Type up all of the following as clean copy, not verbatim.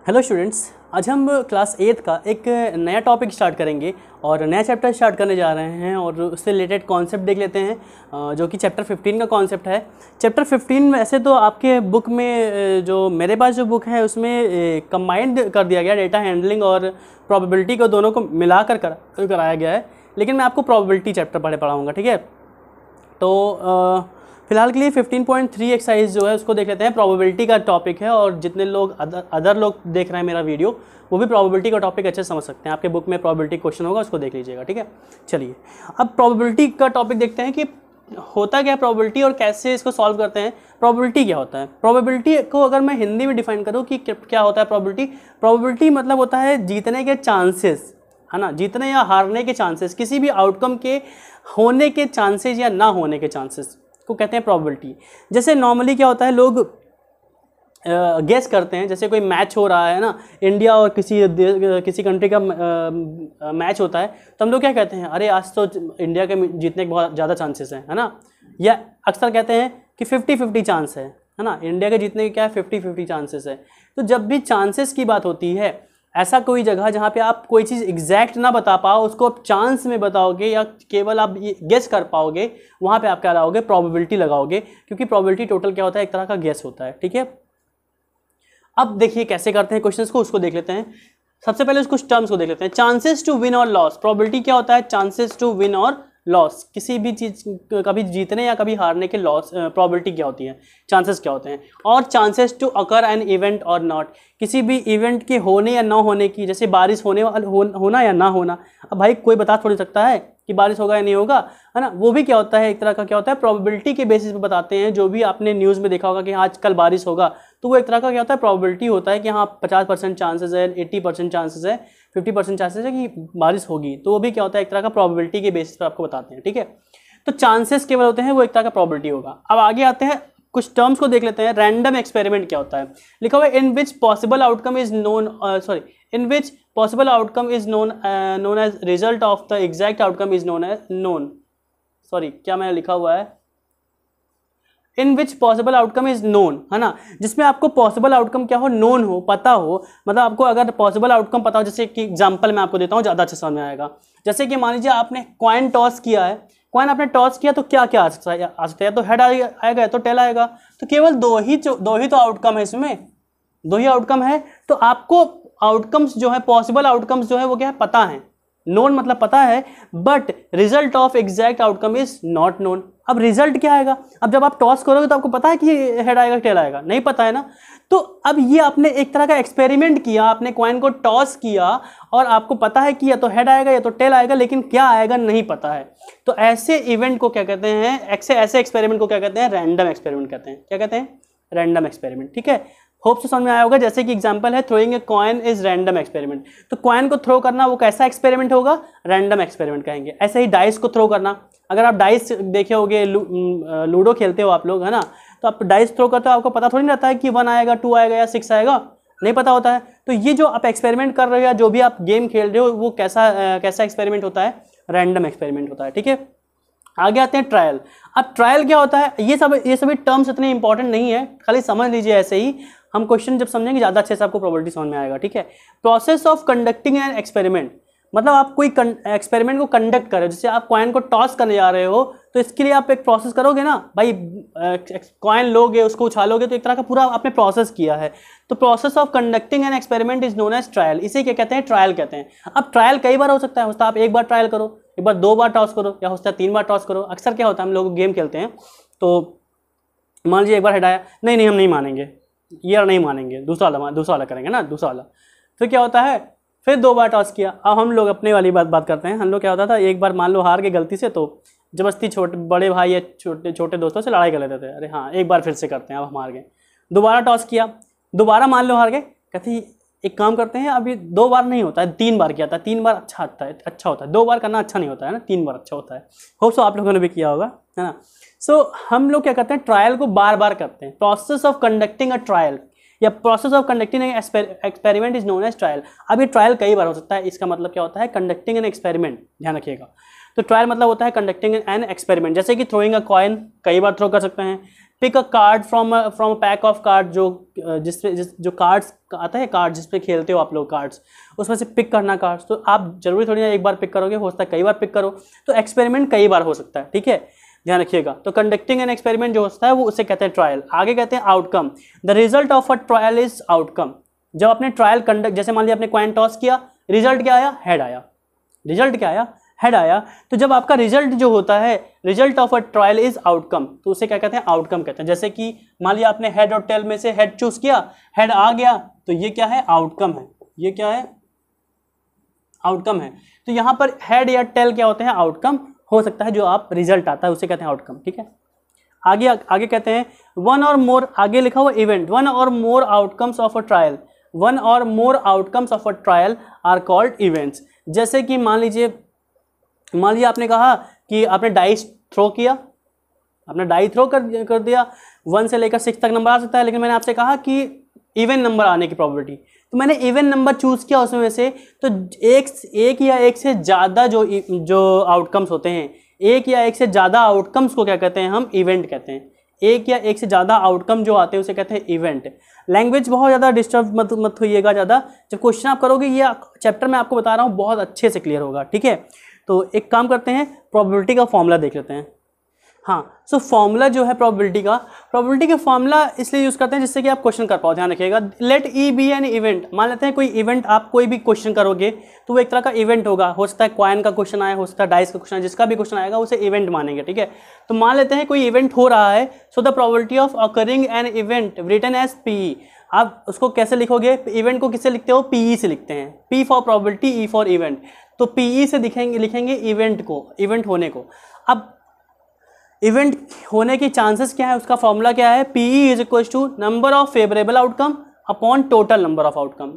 Hello students, आज हम class 8 का एक नया टॉपिक स्टार्ट करेंगे और नया चैप्टर स्टार्ट करने जा रहे हैं और उससे रिलेटेड कॉन्सेप्ट देख लेते हैं जो कि चैप्टर 15 का कॉन्सेप्ट है। चैप्टर 15 वैसे तो आपके बुक में जो मेरे पास जो बुक है उसमें कंबाइंड कर दिया गया, डेटा हैंडलिंग और प्रोबेबिलिटी को दोनों को मिलाकर कराया गया है, लेकिन मैं आपको प्रोबेबिलिटी चैप्टर पढ़ाऊँगा। ठीक है, तो फिलहाल के लिए 15.3 एक्सरसाइज जो है उसको देख लेते हैं। प्रोबेबिलिटी का टॉपिक है और जितने लोग अदर लोग देख रहे हैं मेरा वीडियो वो भी प्रोबेबिलिटी का टॉपिक अच्छे से समझ सकते हैं। आपके बुक में प्रोबेबिलिटी क्वेश्चन होगा, उसको देख लीजिएगा। ठीक है, चलिए अब प्रोबेबिलिटी का टॉपिक देखते हैं कि होता क्या है प्रोबेबिलिटी और कैसे इसको सॉल्व करते हैं। प्रोबेबिलिटी क्या होता है? प्रोबेबिलिटी को अगर मैं हिंदी में डिफाइन करूँ कि क्या होता है प्रोबेबिलिटी मतलब होता है जीतने के चांसेस, है ना, जीतने या हारने के चांसेस, किसी भी आउटकम के होने के चांसेस या ना होने के चांसेस को कहते हैं प्रोबेबिलिटी। जैसे नॉर्मली क्या होता है, लोग गेस करते हैं, जैसे कोई मैच हो रहा है ना, इंडिया और किसी कंट्री का मैच होता है, तो हम लोग क्या कहते हैं, अरे आज तो इंडिया के जीतने के बहुत ज़्यादा चांसेस हैं, है ना। या अक्सर कहते हैं कि 50-50 चांस है ना, इंडिया के जीतने के क्या है 50-50 चांसेस है। तो जब भी चांसेस की बात होती है, ऐसा कोई जगह जहाँ पे आप कोई चीज़ एग्जैक्ट ना बता पाओ, उसको आप चांस में बताओगे या केवल आप गेस कर पाओगे, वहाँ पे आप क्या लगाओगे, प्रोबेबिलिटी लगाओगे, क्योंकि प्रोबेबिलिटी टोटल क्या होता है, एक तरह का गेस होता है। ठीक है, अब देखिए कैसे करते हैं क्वेश्चंस को, उसको देख लेते हैं। सबसे पहले कुछ टर्म्स को देख लेते हैं। चांसेस टू विन और लॉस। प्रोबेबिलिटी क्या होता है? चांसेस टू विन और लॉस, किसी भी चीज़ कभी जीतने या कभी हारने के लॉस प्रोबेबिलिटी क्या होती है, चांसेस क्या होते हैं। और chances to occur an event और नॉट, किसी भी इवेंट के होने या ना होने की, जैसे बारिश होना या ना होना। अब भाई कोई बता थोड़ी सकता है कि बारिश होगा या नहीं होगा, है ना। वो भी क्या होता है, एक तरह का क्या होता है, प्रोबेबिलिटी के बेसिस पे बताते हैं। जो भी आपने न्यूज़ में देखा होगा कि आज कल बारिश होगा, तो वो एक तरह का क्या होता है, प्रोबेबिलिटी होता है कि हाँ 50% चांसेस है, 80% चांसेस है, 50% चांसेस है कि बारिश होगी। तो वो भी क्या होता है, एक तरह का प्रोबेबिलिटी के बेसिस पर आपको बताते हैं। ठीक है, तो चांसेस केवल होते हैं, वो एक तरह का प्रोबेबिलिटी होगा। अब आगे आते हैं, कुछ टर्म्स को देख लेते हैं। रैंडम एक्सपेरिमेंट क्या होता है? लिखा हुआ है in which possible outcome is in which possible outcome is known as result of the exact outcome is क्या मैंने लिखा हुआ है, in which possible outcome is known, है ना, जिसमें आपको पॉसिबल आउटकम क्या हो, नोन हो, पता हो। मतलब आपको अगर पॉसिबल आउटकम पता हो, जैसे कि एग्जांपल मैं आपको देता हूँ, ज़्यादा अच्छे समझ में आएगा। जैसे कि मान लीजिए आपने कॉइन टॉस किया है, कॉइन आपने टॉस किया तो क्या क्या आ सकता है, या तो हेड आएगा या तो टेल आएगा। तो केवल दो ही तो आउटकम है, इसमें दो ही आउटकम है। तो आपको आउटकम्स जो है, पॉसिबल आउटकम्स जो है वो क्या है, पता है। नोन मतलब पता है, but result of exact outcome is not known. अब रिजल्ट क्या आएगा? अब जब आप टॉस करोगे तो आपको पता है कि हेड आएगा टेल आएगा, नहीं पता है ना। तो अब ये आपने एक तरह का एक्सपेरिमेंट किया, आपने कॉइन को टॉस किया और आपको पता है कि या तो हेड आएगा या तो टेल आएगा, लेकिन क्या आएगा नहीं पता है। तो ऐसे इवेंट को क्या कहते हैं, ऐसे एक्सपेरिमेंट को क्या कहते हैं, रैंडम एक्सपेरिमेंट कहते हैं। क्या कहते हैं? Random experiment. ठीक है, होप से समझ में आया होगा। जैसे कि एग्जांपल है throwing a coin is random experiment. तो कॉइन को थ्रो करना वो कैसा एक्सपेरिमेंट होगा, रैंडम एक्सपेरिमेंट कहेंगे। ऐसे ही डाइस को थ्रो करना, अगर आप डाइस देखे होगे, लूडो खेलते हो आप लोग, है ना, तो आप डाइस थ्रो करते हो, आपको पता थोड़ी नहीं रहता है कि 1 आएगा, 2 आएगा या 6 आएगा, नहीं पता होता है। तो ये जो आप एक्सपेरिमेंट कर रहे हो या जो भी आप गेम खेल रहे हो, वो कैसा एक्सपेरिमेंट होता है, रैंडम एक्सपेरिमेंट होता है। ठीक है, आगे आते हैं ट्रायल। अब ट्रायल क्या होता है, ये सभी टर्म्स इतने इंपॉर्टेंट नहीं है, खाली समझ लीजिए। ऐसे ही हम क्वेश्चन जब समझेंगे ज़्यादा अच्छे से आपको प्रोबेबिलिटी समझ में आएगा। ठीक है, process of conducting an experiment, मतलब आप कोई एक्सपेरिमेंट को कंडक्ट कर रहे हो। जैसे आप कॉइन को टॉस करने जा रहे हो, तो इसके लिए आप एक प्रोसेस करोगे ना भाई, कॉइन लोगे, उसको उछालोगे, तो एक तरह का पूरा आपने प्रोसेस किया है। तो process of conducting an experiment is known as trial. इसे क्या कहते हैं, ट्रायल कहते हैं। अब ट्रायल कई बार हो सकता है, आप एक बार ट्रायल करो, एक बार 2 बार टॉस करो, या होता है 3 बार टॉस करो। अक्सर क्या होता है, हम लोग गेम खेलते हैं तो मान लीजिए एक बार हेड आया, नहीं हम नहीं मानेंगे, ये नहीं मानेंगे, दूसरा वाला करेंगे ना, दूसरा वाला। फिर क्या होता है, फिर 2 बार टॉस किया। अब हम लोग अपने वाली बात करते हैं। हम लोग क्या होता था, एक बार मान लो हार के गलती से, तो जबरदस्ती बड़े भाई या छोटे दोस्तों से लड़ाई कर लेते थे, अरे हाँ एक बार फिर से करते हैं, अब हम हार गए। दोबारा टॉस किया, दोबारा मान लो हार गए, कहते एक काम करते हैं, अभी 2 बार नहीं होता है, 3 बार किया था, 3 बार अच्छा होता है, 2 बार करना अच्छा नहीं होता है ना, 3 बार अच्छा होता है। होप सो आप लोगों ने भी किया होगा, है ना। सो हम लोग क्या करते हैं, ट्रायल को बार बार करते हैं। Process of conducting a trial या process of conducting an experiment is known as trial. अब ये ट्रायल कई बार हो सकता है, इसका मतलब क्या होता है, कंडक्टिंग एन एक्सपेरिमेंट, ध्यान रखिएगा। तो ट्रायल मतलब होता है कंडक्टिंग एन एक्सपेरिमेंट। जैसे कि थ्रोइंग अ कॉइन, कई बार थ्रो कर सकते हैं। Pick a card from a pack of card, जो कार्ड्स आता है, कार्ड जिस पे खेलते हो आप लोग कार्ड्स, उसमें से पिक करना कार्ड्स। तो आप जरूरी थोड़ी ना एक बार पिक करोगे, हो सकता है कई बार पिक करो, तो एक्सपेरिमेंट कई बार हो सकता है, ठीक है, ध्यान रखिएगा। तो कंडक्टिंग एन एक्सपेरिमेंट जो होता है वो उसे कहते हैं ट्रायल। आगे कहते हैं outcome, the result of a trial is outcome. जब आपने ट्रायल कंडक्ट, जैसे मान लिया आपने कॉइन टॉस किया, रिजल्ट क्या आया, हेड आया, रिजल्ट क्या आया, हेड आया। तो जब आपका रिजल्ट जो होता है, result of a trial is outcome, तो उसे क्या कहते हैं, आउटकम कहते हैं। जैसे कि मान लिया आपने हेड और टेल में से हेड चूज किया, हेड आ गया, तो ये क्या है, आउटकम है, ये क्या है, आउटकम है। तो यहां पर हेड या टेल क्या होते हैं, आउटकम हो सकता है, जो आप रिजल्ट आता है उसे कहते हैं आउटकम, ठीक है। आगे आगे कहते हैं वन और मोर, आगे लिखा हुआ इवेंट, वन और more outcomes of a trial, one और more outcomes of a trial are called events. जैसे कि मान लीजिए आपने कहा कि आपने डाइस थ्रो किया, आपने डाई थ्रो कर दिया, 1 से लेकर 6 तक नंबर आ सकता है, लेकिन मैंने आपसे कहा कि इवन नंबर आने की प्रोबेबिलिटी, तो मैंने इवन नंबर चूज किया उसमें से, तो एक या एक से ज़्यादा जो आउटकम्स होते हैं, एक या एक से ज़्यादा आउटकम्स को क्या कहते हैं, हम इवेंट कहते हैं। एक या एक से ज़्यादा आउटकम जो आते हैं उसे कहते हैं इवेंट। लैंग्वेज बहुत ज़्यादा डिस्टर्ब मत होइएगा ज़्यादा, जब क्वेश्चन आप करोगे ये चैप्टर में आपको बता रहा हूँ बहुत अच्छे से क्लियर होगा, ठीक है। तो एक काम करते हैं, प्रोबेबिलिटी का फॉर्मूला देख लेते हैं। हाँ, सो फॉर्मूला जो है प्रोबेबिलिटी का फॉर्मूला इसलिए यूज़ करते हैं जिससे कि आप क्वेश्चन कर पाओ, ध्यान रखिएगा। Let E be an event, मान लेते हैं कोई इवेंट, आप कोई भी क्वेश्चन करोगे तो वो एक तरह का इवेंट होगा, हो सकता है कॉइन का क्वेश्चन आया, हो सकता है डाइस का क्वेश्चन आया, जिसका भी क्वेश्चन आएगा उसे इवेंट मानेंगे, ठीक है। तो मान लेते हैं कोई इवेंट हो रहा है, so the probability of occurring an event written as P. आप उसको कैसे लिखोगे, इवेंट को किससे लिखते हो, पीई से लिखते हैं, P for probability, E for event. तो पीई से लिखेंगे इवेंट को, इवेंट होने को। अब इवेंट होने की चांसेस क्या है, उसका फॉर्मूला क्या है, P E is equal to number of favourable outcome upon total number of outcome,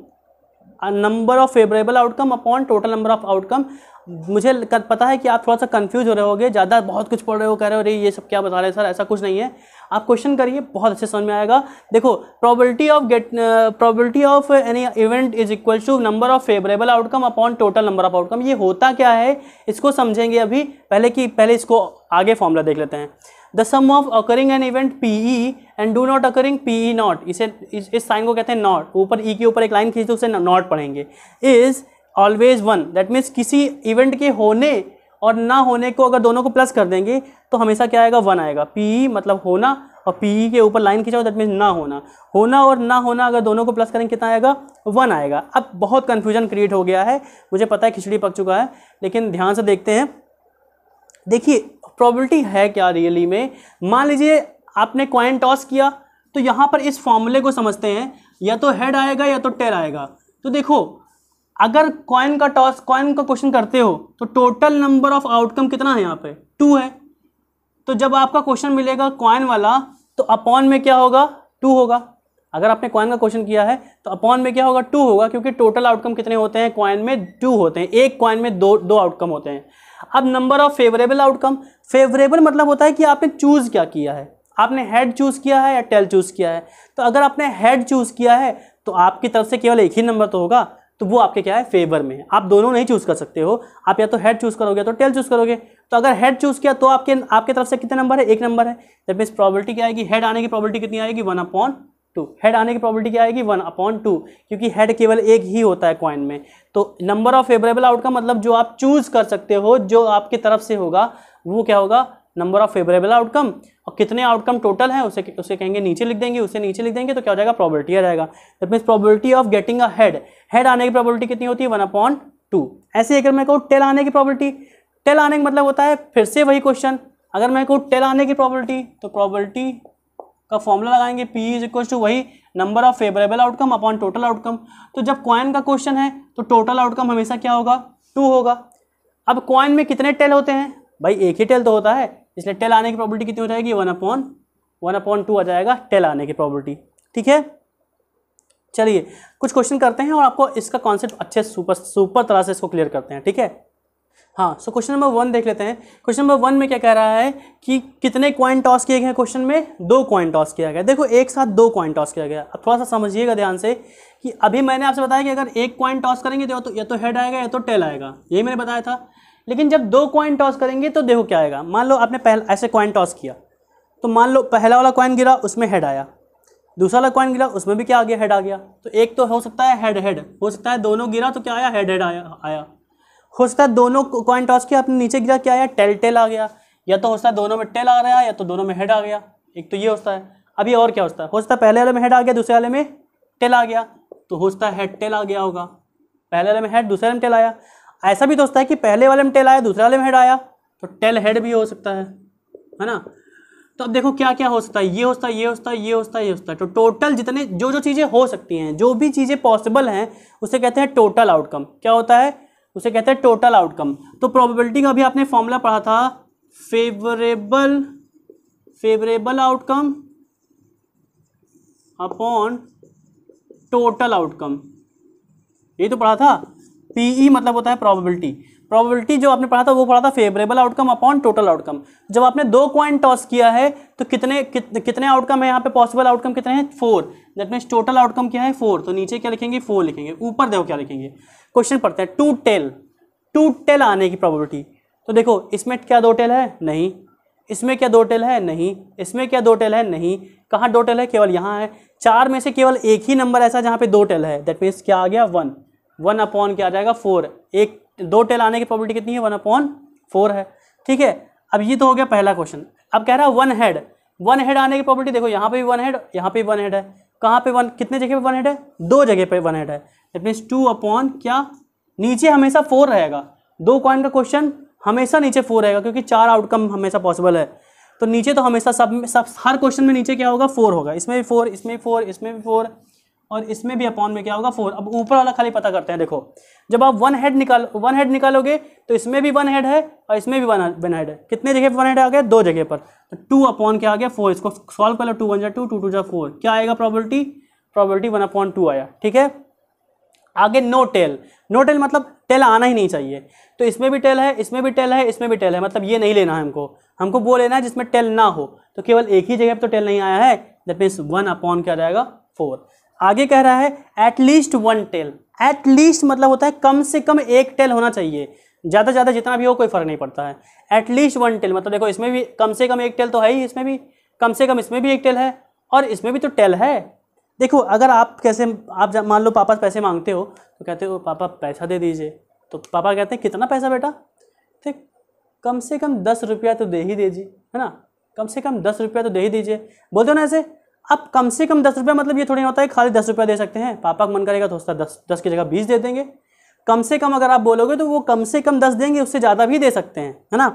number of favourable outcome upon total number of outcome. मुझे पता है कि आप थोड़ा सा कंफ्यूज हो रहे होगे, ज़्यादा बहुत कुछ पढ़ रहे हो, कह रहे हो अरे ये सब क्या बता रहे हैं सर, ऐसा कुछ नहीं है। आप क्वेश्चन करिए, बहुत अच्छे समझ में आएगा। देखो, probability of any event is equal to number of favourable outcome upon total number of outcome. ये होता क्या है इसको समझेंगे अभी, पहले इसको आगे फॉर्मूला देख लेते हैं। The sum of occurring an event P E and do not occurring P E not, इस साइन को कहते हैं नॉट, ऊपर ई के ऊपर एक लाइन खींच दो उसे नॉट पढ़ेंगे, इज ऑलवेज 1। दैट मीन्स किसी इवेंट के होने और ना होने को अगर दोनों को प्लस कर देंगे तो हमेशा क्या आएगा, 1 आएगा। पीई मतलब होना, और पीई के ऊपर लाइन खींचाओ दैट मीन्स ना होना, होना और ना होना अगर दोनों को प्लस करेंगे कितना आएगा, 1 आएगा। अब बहुत कन्फ्यूजन क्रिएट हो गया है, मुझे पता है खिचड़ी पक चुका है, लेकिन ध्यान से देखते हैं। देखिए प्रोबेबिलिटी है क्या रियली में। मान लीजिए आपने कॉइन टॉस किया, तो यहाँ पर इस फॉर्मूले को समझते हैं, या तो हेड आएगा या तो टेल आएगा। तो देखो, अगर कॉइन का क्वेश्चन करते हो तो टोटल नंबर ऑफ आउटकम कितना है, यहाँ पे 2 है। तो जब आपका क्वेश्चन मिलेगा कॉइन वाला, तो अपॉन में क्या होगा, 2 होगा। अगर आपने कॉइन का क्वेश्चन किया है तो अपॉन में क्या होगा, 2 होगा, क्योंकि टोटल आउटकम कितने होते हैं कॉइन में, 2 होते हैं। एक कॉइन में दो आउटकम होते हैं। अब number of favourable outcome, favourable मतलब होता है कि आपने चूज क्या किया है, आपने हेड चूज किया है या टेल चूज किया है। तो अगर आपने हेड चूज किया है तो आपकी तरफ से केवल एक ही नंबर तो होगा, तो वो आपके क्या है, फेवर में है। आप दोनों नहीं चूज कर सकते हो, आप या तो हेड चूज करोगे या तो टेल चूज करोगे। तो अगर हेड चूज किया तो आपके तरफ से कितने नंबर है, 1 नंबर है। दैट मीन्स प्रोबेबिलिटी क्या आएगी, हेड आने की प्रोबेबिलिटी कितनी आएगी, 1/2। हेड आने की प्रोबेबिलिटी क्या आएगी, 1/2, क्योंकि हेड केवल एक ही होता है कॉइन में। तो नंबर ऑफ फेवरेबल आउटकम मतलब जो आप चूज कर सकते हो, जो आपकी तरफ से होगा, वो क्या होगा, नंबर ऑफ फेवरेबल आउटकम। और कितने आउटकम टोटल है उसे कहेंगे नीचे लिख देंगे, उसे नीचे लिख देंगे तो क्या हो जाएगा, प्रोबेबिलिटी आ जाएगा। That means probability of getting a head आने की प्रोबेबिलिटी कितनी होती है, 1/2। ऐसे अगर मैं कहूँ टेल आने की प्रोबेबिलिटी, टेल आने का मतलब होता है फिर से वही क्वेश्चन। अगर मैं कहूँ टेल आने की प्रोबेबिलिटी, तो प्रोबेबिलिटी का फॉर्मूला लगाएंगे, पी इज इक्वल टू वही number of favourable outcome upon total outcome. तो जब कॉइन का क्वेश्चन है तो टोटल आउटकम हमेशा क्या होगा, 2 होगा। अब कॉइन में कितने टेल होते हैं, भाई एक ही टेल तो होता है, इसलिए टेल आने की प्रोबेबिलिटी कितनी हो जाएगी, 1/2 आ जाएगा टेल आने की प्रोबेबिलिटी। ठीक है, चलिए कुछ क्वेश्चन करते हैं और आपको इसका कॉन्सेप्ट अच्छे सुपर तरह से इसको क्लियर करते हैं। ठीक है, हाँ, सो क्वेश्चन नंबर 1 देख लेते हैं। क्वेश्चन नंबर 1 में क्या कह रहा है कि कितने कॉइन टॉस किए गए, क्वेश्चन में 2 कॉइन टॉस किया गया। देखो एक साथ 2 कॉइन टॉस किया गया। अब थोड़ा सा समझिएगा ध्यान से कि अभी मैंने आपसे बताया कि अगर एक कॉइन टॉस करेंगे तो या तो हेड आएगा या तो टेल आएगा, यही मैंने बताया था। लेकिन जब 2 कॉइन टॉस करेंगे तो देखो क्या आएगा। मान लो आपने पहले ऐसे कॉइन टॉस किया, तो मान लो पहला वाला कॉइन गिरा, उसमें हेड आया, दूसरा वाला कॉइन गिरा, उसमें भी क्या आ गया, हेड आ गया। तो एक तो हो सकता है हेड हेड, हो सकता है दोनों गिरा तो क्या आया, हेड हेड आया। हो सकता है दोनों कॉइन टॉस किया, आपने नीचे गिरा, क्या आया, टेल टेल आ गया। या तो हो सकता है दोनों में टेल आ रहा है, या तो दोनों में हेड आ गया। एक तो ये होता है। अभी और क्या होता है, हो सकता है पहले वाले में हेड आ गया, दूसरे वाले में टेल आ गया, तो हो सकता है हेड टेल आ गया होगा। पहले वाले में हेड, दूसरे वाले में टेल आया। ऐसा भी तो होता है कि पहले वाले में टेल आया, दूसरे वाले में हेड आया, तो टेल हेड भी हो सकता है ना। तो अब देखो क्या क्या हो सकता है, ये हो सकता है, ये हो सकता है, ये हो सकता है, ये हो सकता है। तो टोटल जितने जो चीज़ें हो सकती हैं, जो भी चीज़ें पॉसिबल हैं, उसे कहते हैं टोटल आउटकम। क्या होता है, उसे कहते हैं टोटल आउटकम। तो प्रोबेबिलिटी का भी आपने फॉर्मूला पढ़ा था, favourable outcome upon total outcome, ये तो पढ़ा था। पीई मतलब होता है प्रोबेबिलिटी। प्रोबेबिलिटी जो आपने पढ़ा था वो पढ़ा था favourable outcome upon total outcome. जब आपने दो कॉइन टॉस किया है तो कितने आउटकम है यहाँ पे, पॉसिबल आउटकम कितने हैं, 4। दैट मीन्स टोटल आउटकम क्या है, 4। तो नीचे क्या लिखेंगे, 4 लिखेंगे। ऊपर देखो क्या लिखेंगे, क्वेश्चन पढ़ते हैं, टू टेल आने की प्रोबेबिलिटी। तो देखो इसमें क्या 2 टेल है, नहीं। इसमें क्या 2 टेल है, नहीं। इसमें क्या 2 टेल है, नहीं। कहाँ 2 टेल है, केवल यहाँ है। 4 में से केवल एक ही नंबर ऐसा जहाँ पे 2 टेल है, दैट मीन्स क्या आ गया, 1 अपॉन क्या आ जाएगा, 4। 2 टेल आने की प्रोबेबिलिटी कितनी है, 1/4 है। ठीक है, अब ये तो हो गया पहला क्वेश्चन। अब कह रहा है 1 हेड आने की प्रोबेबिलिटी। देखो यहाँ पे भी 1 हेड, यहाँ पे भी 1 हेड है। कहाँ पे 1, कितने जगह पे 1 हेड है, 2 जगह पे 1 हेड है। दैट मीन्स 2 अपॉन क्या, नीचे हमेशा 4 रहेगा। 2 कॉइन का क्वेश्चन हमेशा नीचे 4 रहेगा, क्योंकि 4 आउटकम हमेशा पॉसिबल है। तो नीचे तो हमेशा सब हर क्वेश्चन में नीचे क्या होगा, 4 होगा। इसमें भी 4, इसमें भी 4, इसमें भी 4, और इसमें भी अपॉन में क्या होगा, 4। अब ऊपर वाला खाली पता करते हैं। देखो जब आप 1 हेड निकालोगे तो इसमें भी 1 हेड है और इसमें भी 1 हेड है। कितने जगह पर 1 हेड आ गया, 2 जगह पर। तो 2 अपॉन क्या आ गया, 4। इसको सॉल्व कर लो, 2 1 जा 2, 2 2 जा 4। क्या आएगा प्रोबेबिलिटी 1/2 आया। ठीक है, आगे नो टेल मतलब टेल आना ही नहीं चाहिए। तो इसमें भी टेल है, इसमें भी टेल है, इसमें भी टेल है, मतलब ये नहीं लेना है हमको वो लेना है जिसमें टेल ना हो। तो केवल एक ही जगह पर तो टेल नहीं आया है, दैट मीन्स 1 अपॉन क्या जाएगा, 4। आगे कह रहा है एटलीस्ट 1 टेल। एटलीस्ट मतलब होता है कम से कम एक टेल होना चाहिए, ज़्यादा ज़्यादा जितना भी हो कोई फर्क नहीं पड़ता है। एटलीस्ट 1 टेल मतलब देखो इसमें भी कम से कम एक टेल तो है ही, इसमें भी कम से कम, इसमें भी एक टेल है और इसमें भी तो टेल है। देखो अगर आप मान लो पापा से पैसे मांगते हो तो कहते हो पापा पैसा दे दीजिए, तो पापा कहते हैं कितना पैसा बेटा, तो कम से कम 10 रुपया तो दे ही दीजिए, है ना, कम से कम 10 रुपया तो दे ही दीजिए, बोलते हो ना ऐसे। अब कम से कम 10 रुपया मतलब ये थोड़ी होता है खाली 10 रुपया दे सकते हैं। पापा का मन करेगा तो उसका 10 की जगह 20 दे देंगे। कम से कम अगर आप बोलोगे तो वो कम से कम 10 देंगे, उससे ज़्यादा भी दे सकते हैं, है ना।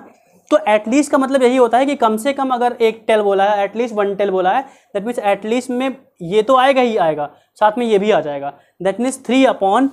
तो एटलीस्ट का मतलब यही होता है कि कम से कम अगर एक टेल बोला है, एटलीस्ट 1 टेल बोला है, दैट मीन्स एटलीस्ट में ये तो आएगा ही आएगा, साथ में ये भी आ जाएगा। दैट मीन्स 3 अपॉन,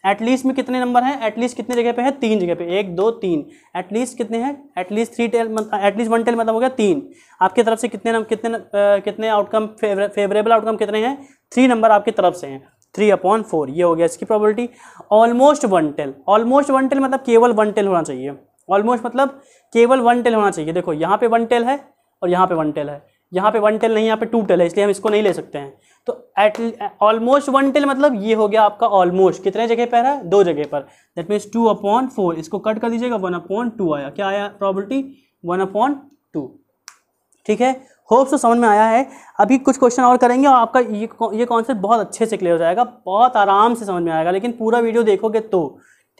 एटलीस्ट में कितने नंबर हैं, एटलीस्ट कितने जगह पे है, 3 जगह पे, 1 2 3। एटलीस्ट कितने हैं, एटलीस्ट 3 टेल, एटलीस्ट 1 टेल मतलब हो गया 3। आपकी तरफ से कितने आउटकम, फेवरेबल आउटकम कितने हैं, 3 नंबर आपकी तरफ से हैं। 3/4 ये हो गया इसकी probability. Almost 1 tail, almost 1 tail मतलब केवल 1 टेल होना चाहिए। ऑलमोस्ट मतलब केवल 1 टेल होना चाहिए। देखो यहाँ पे 1 टेल है और यहाँ पे 1 टेल है, यहाँ पे 1 टेल नहीं, यहाँ पे 2 टेल है, इसलिए हम इसको नहीं ले सकते हैं। तो ऑलमोस्ट 1 टेल मतलब ये हो गया आपका ऑलमोस्ट कितने जगह पर है, 2 जगह पर। दैट मीन्स 2/4, इसको कट कर दीजिएगा, 1/2 आया। क्या आया प्रोबेबिलिटी, 1/2। ठीक है, होप सो समझ में आया है। अभी कुछ क्वेश्चन और करेंगे और आपका ये कॉन्सेप्ट बहुत अच्छे से क्लियर हो जाएगा, बहुत आराम से समझ में आएगा, लेकिन पूरा वीडियो देखोगे तो।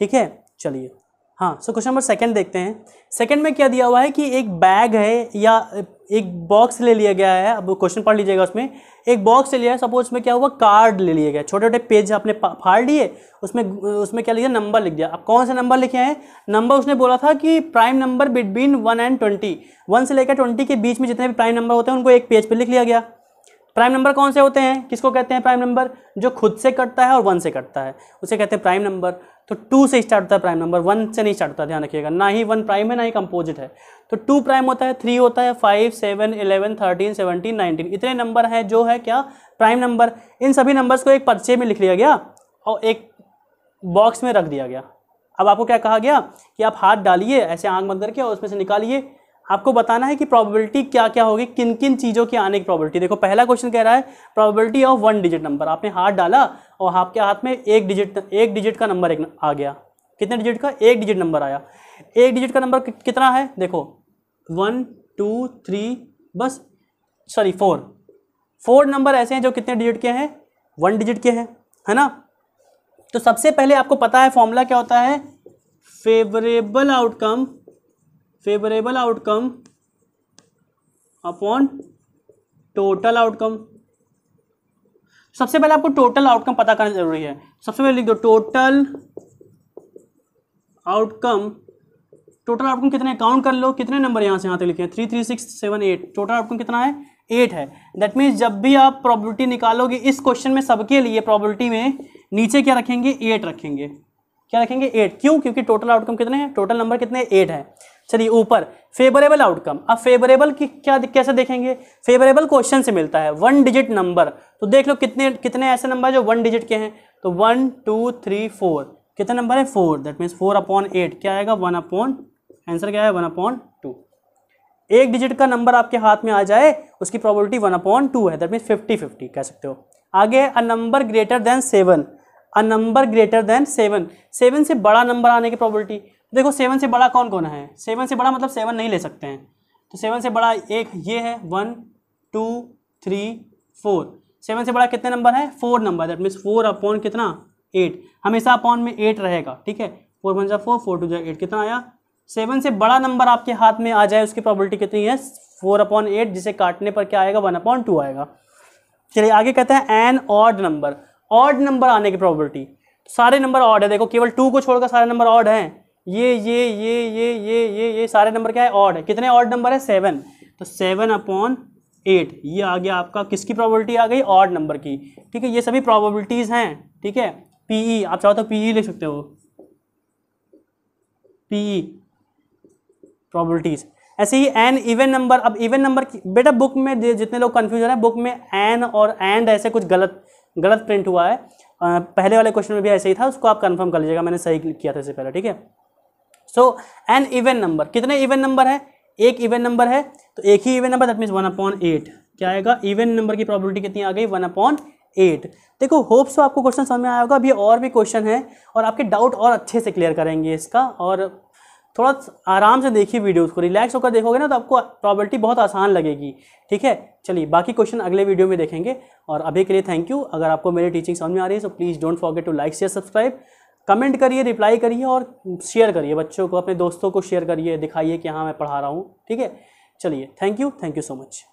ठीक है, चलिए हाँ, सो क्वेश्चन नंबर 2 देखते हैं। सेकंड में क्या दिया हुआ है कि एक बैग है या एक बॉक्स ले लिया गया है। अब क्वेश्चन पढ़ लीजिएगा, उसमें एक बॉक्स ले लिया है, सपोज उसमें क्या हुआ, कार्ड ले लिए गए, छोटे छोटे पेज आपने फाड़ लिए, उसमें क्या लिया, नंबर लिख दिया। अब कौन से नंबर लिखे हैं, नंबर उसने बोला था कि प्राइम नंबर बिटवीन 1 and 20, 1 से लेकर 20 के बीच में जितने भी प्राइम नंबर होते हैं उनको एक पेज पर लिख लिया गया। प्राइम नंबर कौन से होते हैं, किसको कहते हैं प्राइम नंबर, जो खुद से कटता है और 1 से कटता है उसे कहते हैं प्राइम नंबर। तो 2 से स्टार्ट होता है प्राइम नंबर, 1 से नहीं स्टार्ट होता, ध्यान रखिएगा। ना ही 1 प्राइम है ना ही कंपोजिट है। तो 2 प्राइम होता है, 3 होता है, 5 7 11 13 17 19, इतने नंबर हैं जो है क्या, प्राइम नंबर। इन सभी नंबर्स को एक पर्चे में लिख लिया गया और एक बॉक्स में रख दिया गया। अब आपको क्या कहा गया कि आप हाथ डालिए ऐसे आंख बंद करके और उसमें से निकालिए। आपको बताना है कि प्रोबेबिलिटी क्या क्या होगी, किन किन चीज़ों की आने की प्रोबेबिलिटी। देखो पहला क्वेश्चन कह रहा है प्रोबेबिलिटी ऑफ 1 डिजिट नंबर। आपने हाथ डाला और आपके हाथ में एक डिजिट का नंबर एक आ गया। कितने डिजिट का, 1 डिजिट नंबर आया। 1 डिजिट का नंबर कितना है, देखो 1 2 3, बस, सॉरी 4 नंबर ऐसे हैं जो कितने डिजिट के हैं, 1 डिजिट के हैं, है ना। तो सबसे पहले आपको पता है फॉर्मूला क्या होता है, favourable outcome upon total outcome. सबसे पहले आपको टोटल आउटकम पता करना जरूरी है। सबसे पहले लिख दो टोटल आउटकम कितने, काउंट कर लो कितने नंबर यहाँ से यहाँ तक लिखे हैं, 3 3 6 7 8, टोटल आउटकम कितना है, 8 है। दैट मीन्स जब भी आप प्रोबेबिलिटी निकालोगे इस क्वेश्चन में सबके लिए प्रोबेबिलिटी में नीचे क्या रखेंगे, 8 रखेंगे। क्या रखेंगे, 8। क्यों, क्योंकि टोटल आउटकम कितने हैं, टोटल नंबर कितने, 8 है। चलिए ऊपर फेवरेबल आउटकम। अब फेवरेबल की क्या कैसे देखेंगे, फेवरेबल क्वेश्चन से मिलता है 1 डिजिट नंबर। तो देख लो कितने ऐसे नंबर जो 1 डिजिट के हैं, तो 1 2 3 4, कितने नंबर है, 4। दैट मीन्स 4/8 क्या आएगा, 1/, आंसर क्या है 1/2। एक डिजिट का नंबर आपके हाथ में आ जाए उसकी प्रोबेबिलिटी 1/2 है। दैट मीन्स 50-50 कह सकते हो। आगे a number greater than 7, a number greater than 7, 7 से बड़ा नंबर आने की प्रोबेबिलिटी। देखो 7 से बड़ा कौन कौन है, 7 से बड़ा मतलब 7 नहीं ले सकते हैं, तो 7 से बड़ा एक ये है 1 2 3 4। 7 से बड़ा कितने नंबर है, 4 नंबर। दैट मीन्स 4/, कितना, 8। हमेशा अपॉन में 8 रहेगा, ठीक है। 4 1 जा 4, 4 2 जा 8, कितना आया। 7 से बड़ा नंबर आपके हाथ में आ जाए उसकी प्रोबेबिलिटी कितनी है, 4/8, जिसे काटने पर क्या आएगा, 1/2 आएगा। चलिए आगे कहते हैं an odd number, odd number आने की प्रोबेबिलिटी। सारे नंबर ऑड है, देखो केवल 2 को छोड़कर सारे नंबर ऑड हैं। ये सारे नंबर क्या है, ऑड है। कितने ऑड नंबर है, 7। तो 7/8 ये आ गया आपका, किसकी प्रोबेबिलिटी आ गई, ऑड नंबर की, ठीक है। ये सभी प्रोबेबिलिटीज हैं, ठीक है। पीई आप चाहो तो पीई लिख सकते हो, पीई प्रोबेबिलिटीज। ऐसे ही एन इवन नंबर। अब इवन नंबर की बेटा बुक में जितने लोग कंफ्यूज हो रहे हैं, बुक में एन और एंड ऐसे कुछ गलत प्रिंट हुआ है। पहले वाले क्वेश्चन में भी ऐसे ही था, उसको आप कंफर्म कर लीजिएगा, मैंने सही किया था इससे पहले, ठीक है। सो एन इवन नंबर, कितने इवन नंबर है, एक इवन नंबर है, तो एक ही इवन नंबर, दैट मीन्स 1/8 क्या आएगा, इवन नंबर की प्रोबेबिलिटी कितनी आ गई, 1/8। देखो होप सो आपको क्वेश्चन समझ में आया होगा। अभी और भी क्वेश्चन है और आपके डाउट और अच्छे से क्लियर करेंगे इसका, और थोड़ा आराम से देखिए वीडियोस को, रिलैक्स होकर देखोगे ना तो आपको प्रोबेबिलिटी बहुत आसान लगेगी, ठीक है। चलिए बाकी क्वेश्चन अगले वीडियो में देखेंगे, और अभी के लिए थैंक यू। अगर आपको मेरी टीचिंग समझ में आ रही है तो please don't forget to like share subscribe, comment करिए, रिप्लाई करिए और शेयर करिए, बच्चों को अपने दोस्तों को शेयर करिए, दिखाइए कि हाँ मैं पढ़ा रहा हूँ, ठीक है। चलिए थैंक यू सो मच।